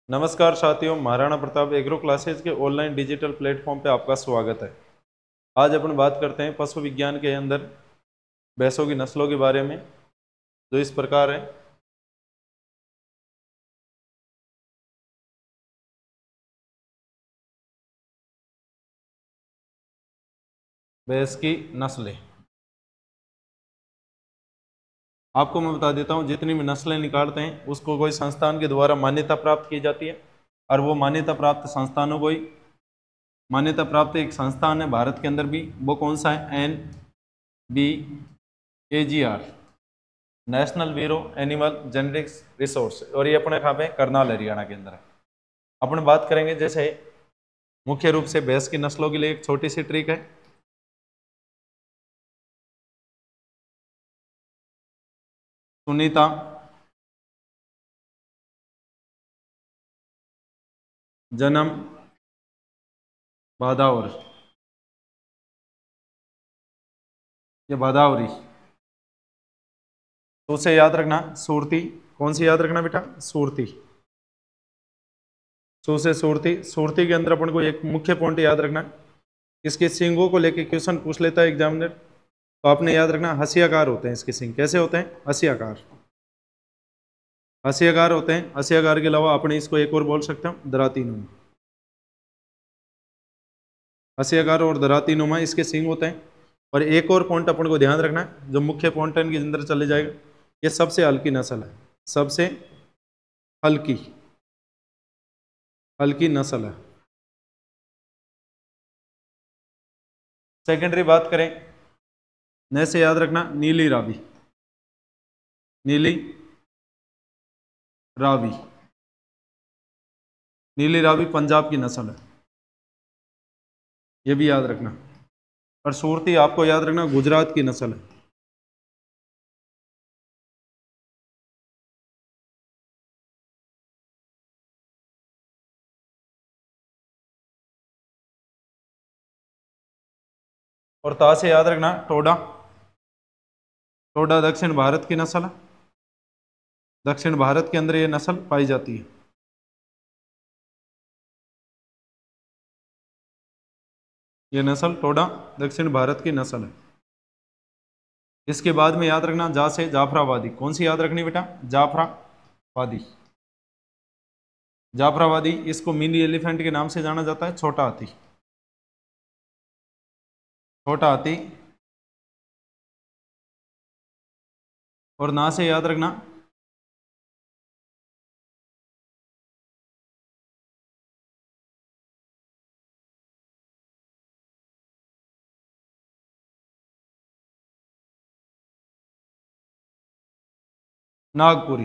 नमस्कार साथियों, Maharana Pratap agro classes के ऑनलाइन डिजिटल प्लेटफॉर्म पे आपका स्वागत है। आज अपन बात करते हैं पशु विज्ञान के अंदर भैंसों की नस्लों के बारे में, जो इस प्रकार है। भैंस की नस्लें आपको मैं बता देता हूँ। जितनी भी नस्लें निकालते हैं उसको कोई संस्थान के द्वारा मान्यता प्राप्त की जाती है, और वो मान्यता प्राप्त संस्थानों को ही मान्यता प्राप्त एक संस्थान है भारत के अंदर भी। वो कौन सा है? NBAGR, national bureau animal genetics resource, और ये अपने कहाँ पे? करनाल हरियाणा के अंदर है। अपन बात करेंगे जैसे मुख्य रूप से भैंस की नस्लों के लिए एक छोटी सी ट्रिक है। सुनीता, जन्म भादावर, ये भादावरी। तो उसे याद रखना सूरती। कौन सी याद रखना बेटा? सूरती। सू से सूरती। सूरती के अंदर अपन को एक मुख्य पॉइंट याद रखना, इसके सींगों को लेके क्वेश्चन पूछ लेता है एग्जामिनर। तो आपने याद रखना हंसियाकार होते हैं इसके सींग। कैसे होते हैं? हंसियाकार। हंसियाकार होते हैं। हंसियाकार के अलावा अपने इसको एक और बोल सकते हो, दराती नुमा। हंसियाकार और दराती नुमा इसके सींग होते हैं। और एक और पॉइंट अपन को ध्यान रखना है, जो मुख्य पॉइंट है इनके अंदर चले जाएगा। ये सबसे हल्की नस्ल है, सबसे हल्की हल्की नस्ल है। सेकेंडरी बात करें, न से याद रखना नीली रावी। नीली रावी, नीली रावी पंजाब की नस्ल है, ये भी याद रखना। और सूरती आपको याद रखना गुजरात की नस्ल है। और ता से याद रखना टोडा। टोडा दक्षिण भारत की नस्ल है। दक्षिण भारत के अंदर ये नस्ल पाई जाती है। ये नस्ल टोडा दक्षिण भारत की नस्ल है। इसके बाद में याद रखना जा से जाफराबादी। कौन सी याद रखनी बेटा? जाफराबादी। जाफराबादी, इसको मिनी एलिफेंट के नाम से जाना जाता है, छोटा हाथी। छोटा हाथी। और ना से याद रखना नागपुरी।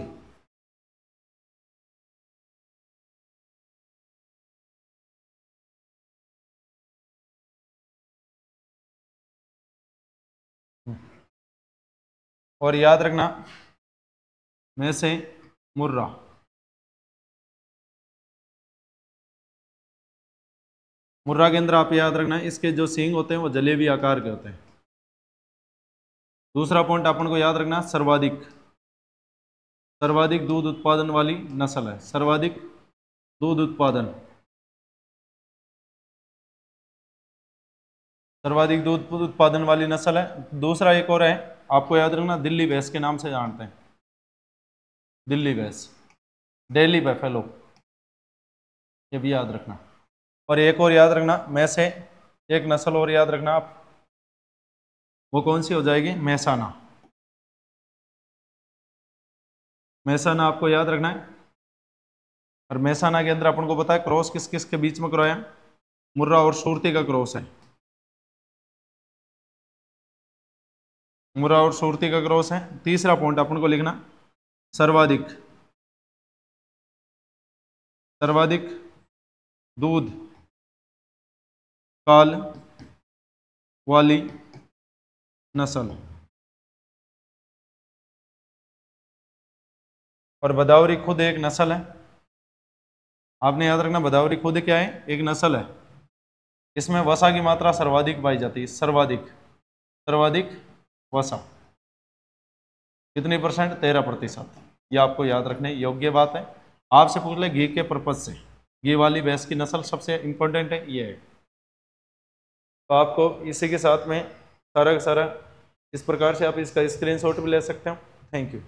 और याद रखना में से मुर्रा। मुर्रा के अंदर आप याद रखना इसके जो सींग होते हैं वो जलेबी आकार के होते हैं। दूसरा पॉइंट अपन को याद रखना सर्वाधिक। सर्वाधिक दूध उत्पादन वाली नस्ल है। सर्वाधिक दूध उत्पादन। सर्वाधिक दूध उत्पादन वाली नस्ल है। दूसरा एक और है, आपको याद रखना दिल्ली भैंस के नाम से जानते हैं। दिल्ली भैंस, दिल्ली बैफेलो, ये भी याद रखना। और एक और याद रखना में से एक नस्ल और याद रखना आप, वो कौन सी हो जाएगी? मैसाना। मैसाना आपको याद रखना है। और मैसाना के अंदर अपन को पता है क्रॉस किस किस के बीच में कराया? मुर्रा और सूरती का क्रॉस है। मुर्रा और सूरती का क्रॉस है। तीसरा पॉइंट अपन को लिखना सर्वाधिक। सर्वाधिक दूध काल वाली नस्ल। और भदावरी खुद एक नस्ल है। आपने याद रखना भदावरी खुद क्या है? एक नस्ल है। इसमें वसा की मात्रा सर्वाधिक पाई जाती है। सर्वाधिक, सर्वाधिक वसा कितनी परसेंट? 13%। ये आपको याद रखने योग्य बात है। आपसे पूछ ले घी के पर्पज से, घी वाली भैंस की नस्ल सबसे इम्पोर्टेंट है, ये है। तो आपको इसी के साथ में सारा का सारा इस प्रकार से आप इसका स्क्रीनशॉट भी ले सकते हो। Thank you.